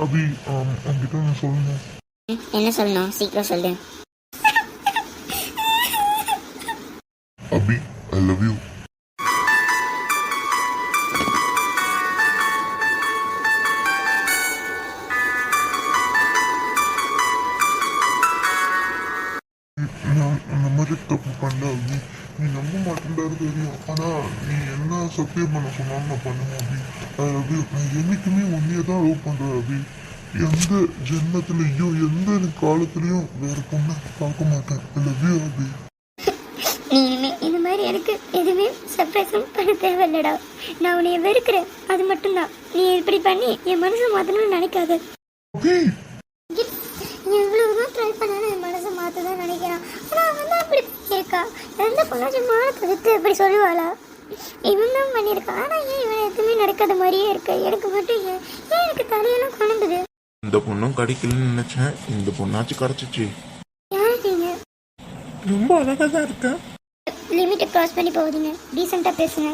அபி உங்ககிட்ட நான் சொல்லணும். என்ன சொல்லணும்? சீக்கிரம் சொல்லு. அபி ஐ லவ் யூ. நான் அந்த மாதிரி தப்பு பண்ணல அபி. நீ நம்ப மாட்டேன்டாரு தெரியும். ஆனா நீ என்ன சத்தியம் பண்ண சொன்னாலும் நான் பண்ணுவேன் அபி. ஐ லவ் யூ. நான் என்னைக்குமே உன்னையே தான் லவ் பண்றேன் அபி. எந்த ஜென்மத்திலையும் எந்த காலத்திலையும் வேற பொண்ணை பார்க்க மாட்டேன். ஐ லவ் யூ அபி. நீ இனிமே இந்த மாதிரி எனக்கு எதுவுமே சர்ப்ரைஸும் பண்ண தேவையில்லடா. நான் உன்னைய வெறுக்கிறேன், அது மட்டும்தான். நீ இப்படி பண்ணி என் மனசை மாற்றணும்னு நினைக்காத. அபி எவ்வளவுதான் ட்ரை பண்ணாலும் என் மனசை மாற்ற தான் நினைக்கிறான். ஆனால் அவன் தான் அப்படி இருக்கா. எந்த பொண்ணாச்சும் மானத்தை விட்டு அப்படி சொல்லுவாளா? இவன் தான் பண்ணியிருக்கான். ஆனால் ஏன் இவன் எதுவுமே நடக்காத மாதிரியே இருக்கு. எனக்கு மட்டும் ஏன் எனக்கு தலையெல்லாம் குழம்புது. இந்த பொண்ணும் கிடைக்கலன்னு நினைச்சேன், இந்த பொண்ணாச்சும் கிடைச்சிச்சு. யார் நீங்க? ரொம்ப அழகா தான் இருக்க. லிமிட்டை கிராஸ் பண்ணி போகுதுங்க. டீசெண்டாக பேசுங்க.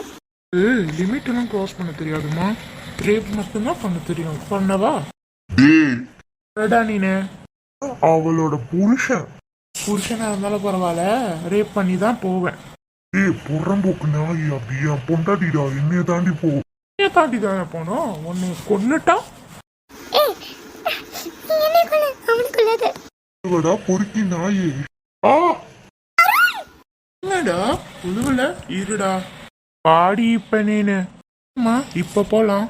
லிமிட் எல்லாம் கிராஸ் பண்ண தெரியாதுமா. ரேப் மட்டும்தான் பண்ண தெரியும். பண்ணவா? டேய் நீனு அவளோட புருஷனா இருந்தாலும் பரவாயில்ல, ரேப் பண்ணி தான் போவேன். ஏய் புறம்போக்கு நாய் அபி. என் பொண்டாட்டிடா, என்னைய தாண்டி போ. தாண்டி தானே போனோம். உன்னை கொன்னுட்டா அவடா பொறுக்கி நாயே. என்னடா உழுவல? இருடா பாடி. இப்ப நீனு இப்ப போலாம்.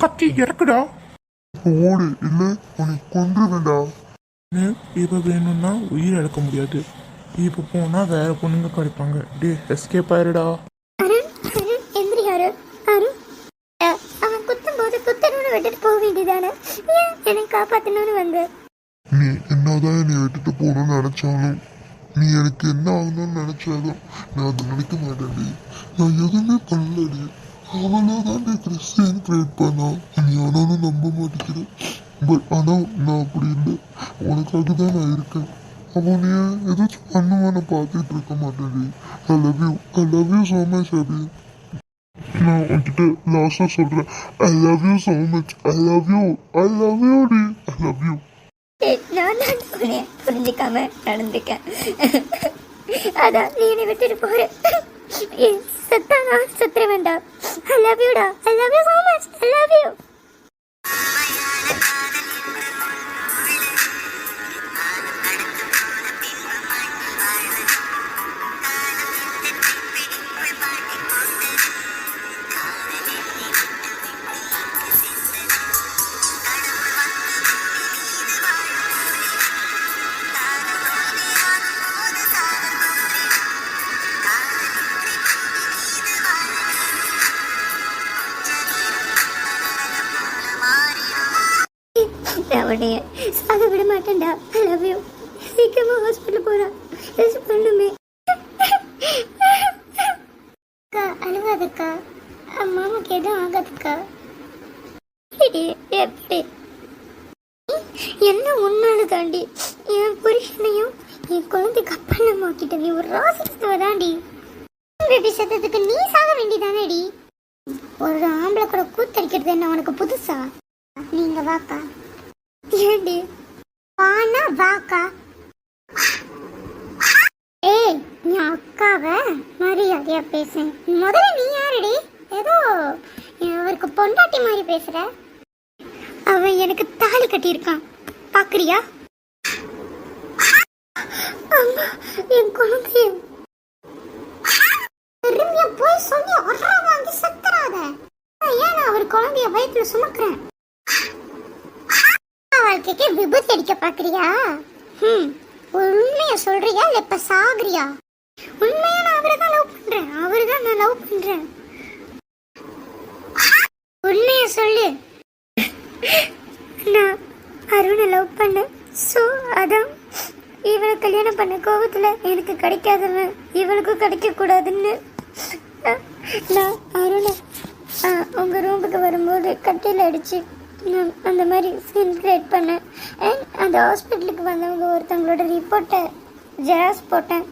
கத்தி இறக்குடா. ஓடு இல்ல உனக்கு கொன்று வேண்டா. இப்ப வேணும்னா உயிர் இழக்க முடியாது. இப்ப போனா வேற பொண்ணுங்க கிடைப்பாங்க. டே எஸ்கேப் ஆயிருடா. அவன் குத்தும் போது குத்தணும்னு விட்டுட்டு போக வேண்டியதானே? என்னை காப்பாத்தணும்னு வந்து நீ என்னதான் என்னை விட்டுட்டு போகணும்னு நினைச்சாலும், நீ எனக்கு என்ன ஆகணும்னு நினைச்சாலும் நான் அதை நினைக்க மாட்டேன்டி. நான் எதுவுமே பண்ணலடி. அவனாதான் கிறிஸ்டியன் கிரியேட் பண்ணா. நீ ஆனாலும் நம்ப மாட்டேங்கிறேன். பட் ஆனால் நான் அப்படி இல்லை. உனக்காக தான் நான் இருக்கேன். அவன் ஏதாச்சும் பண்ணுவான்னு பார்த்துட்டு இருக்க மாட்டேன்டி. I love you. I love you so much Abhi. நான் உன்கிட்ட லாஸ்டா சொல்றேன். I love you so much. I love you. I love you டி. I love you. நான் தான் புரிஞ்சுக்காம நடந்துக்கேன். அதான் நீ என்னை விட்டுட்டு போற. சத்தா நான் சத்துற வேண்டாம். ஐ லவ் யூடா. I love you so much. I love you. உடைய சாக விட மாட்டேன்டா. I love you. சீக்கிரமா ஹாஸ்பிட்டல் போறா. ரெஸ்ட் பண்ணுமே. அக்கா அழுவாதக்கா. மாமாக்கு எதுவும் ஆகாதுக்கா. எப்படி என்ன உன்னால தாண்டி என் புருஷனையும் என் குழந்தைக்கு அப்பளமாக்கிட்ட. நீ ஒரு ராசித்துவ தாண்டி. பேபி சத்தத்துக்கு நீ சாக வேண்டியதானேடி. ஒரு ஆம்பளை கூட கூத்தடிக்கிறது என்ன உனக்கு புதுசா? நீங்க வாக்கா. ஏண்டி வானா வாக்கா. ஏய் நீ அக்காவை மரியாதையா பேச. முதல்ல நீ யாருடி? ஏதோ அவருக்கு பொண்டாட்டி மாதிரி பேசுற. அவன் எனக்கு தாலி கட்டியிருக்கான், பாக்குறியா? அம்மா என் குழந்தைய திரும்பிய போய் சொல்லி அறா வாங்கி சத்துறாத. ஏன் நான் அவர் குழந்தைய வயிற்றுல சுமக்கிறேன். வாழ்க்கைக்கு விபத்து அடிக்க பாக்குறியா? உண்மைய சொல்றியா இல்ல இப்ப சாகுறியா? உண்மையா நான் அவரைதான் லவ் பண்றேன். அவரைதான் நான் லவ் பண்றேன். உண்மைய சொல்லு. நான் அருணை லவ் பண்ணேன். ஸோ அதான் இவளை கல்யாணம் பண்ண கோபத்துல எனக்கு கிடைக்காதவன் இவளுக்கும் கிடைக்க கூடாதுன்னு நான் அருணை உங்க ரூமுக்கு வரும்போது கட்டில அடிச்சு நான் அந்த மாதிரி சீன் கிரியேட் பண்ணேன். அண்ட் அந்த ஹாஸ்பிட்டலுக்கு வந்தவங்க ஒருத்தவங்களோட ரிப்போர்ட்டை ஜெராக்ஸ் போட்டேன்.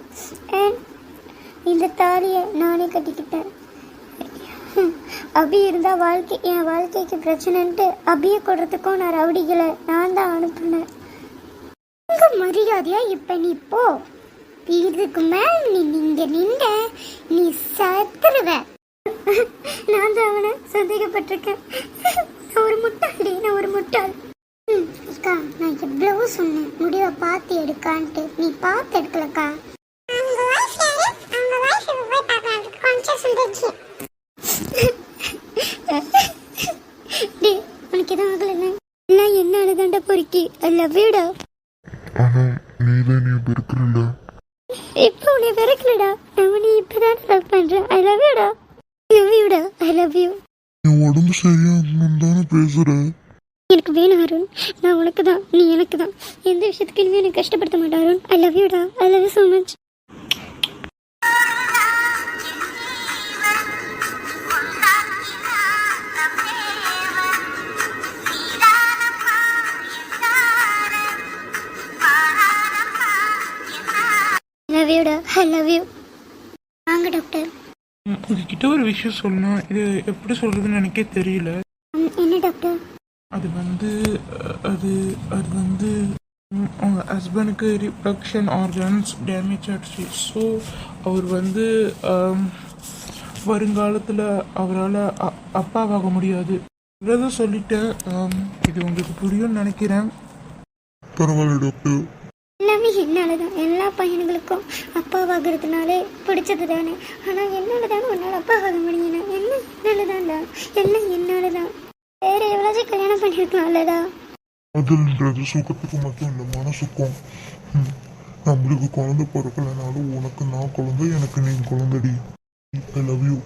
அண்ட் இந்த தாலியை நானே கட்டிக்கிட்டேன். அபி இருந்தா என் வாழ்க்கைக்கு பிரச்சனைன்ட்டு அபியை கொடுறதுக்கும் நான் ரவுடிகளை நான் தான் அனுப்புனேன். உங்க மரியாதையா இப்ப நீ போ. இதுக்கு மேல நீ இங்க நின்ற நீ சத்துருவ. நான் தான் அவனை சந்தேகப்பட்டிருக்கேன். நான் ஒரு முட்டாள். அக்கா நான் எவ்வளவோ சொன்னேன் முடிவை பார்த்து எடுக்கான்ட்டு. நீ பார்த்து எடுக்கலக்கா. உனக்கு எதுவும் ஆகலண்ணா? எல்லாம் என்ன தாண்டா பொறுக்கி. ஐ லவ் யூடா. ஆனா நீதான் நீ இருக்கிறல்ல. இப்போ உன்னை வெறுக்கலடா. நான் உன்னை இப்பதான் லவ் பண்றேன். ஐ லவ் யூடா. I love you. நீ உடம்பு சரியாகணும்னு தானே பேசுற. எனக்கு வேணும் அருண். நான் உனக்கு தான், நீ எனக்கு தான். எந்த விஷயத்துக்கு இனிமே எனக்கு கஷ்டப்படுத்த மாட்டேன் அருண். ஐ லவ் யூடா. I love you so much. Love யூடா. I love you. வாங்க டாக்டர். உங்ககிட்ட ஒரு விஷயம் சொல்லணும். இது எப்படி சொல்றதுன்னு எனக்கே தெரியல. என்ன டாக்டர்? அது வந்து அவங்க ஹஸ்பண்டுக்கு ரிப்ரடக்ஷன் ஆர்கன்ஸ் டேமேஜ் ஆகிடுச்சு. ஸோ அவர் வந்து வருங்காலத்தில் அவரால் அப்பாவாக முடியாது. இவ்வளோதான் சொல்லிட்டேன். இது உங்களுக்கு புரியும்னு நினைக்கிறேன். பரவாயில்ல டாக்டர். எல்லாமே என்னாலதான். எல்லா பையன்களுக்கும் அப்பாவாகிறதுனாலே பிடிச்சது தானே. ஆனால் என்னால தானே உன்னால் அப்பாவாக முடியல. என்னாலதான்டா. எல்லாம் என்னாலதான். வேற எவ்வளோச்சும் கல்யாணம் பண்ணியிருக்கலாம்லடா. அதுன்றது சுகத்துக்கு மட்டும் இல்லை, மனசுக்கும். நம்மளுக்கு குழந்தை பிறக்கலைனாலும் உனக்கு நான் குழந்தை, எனக்கு நீ குழந்தைடி. ஐ லவ் யூ.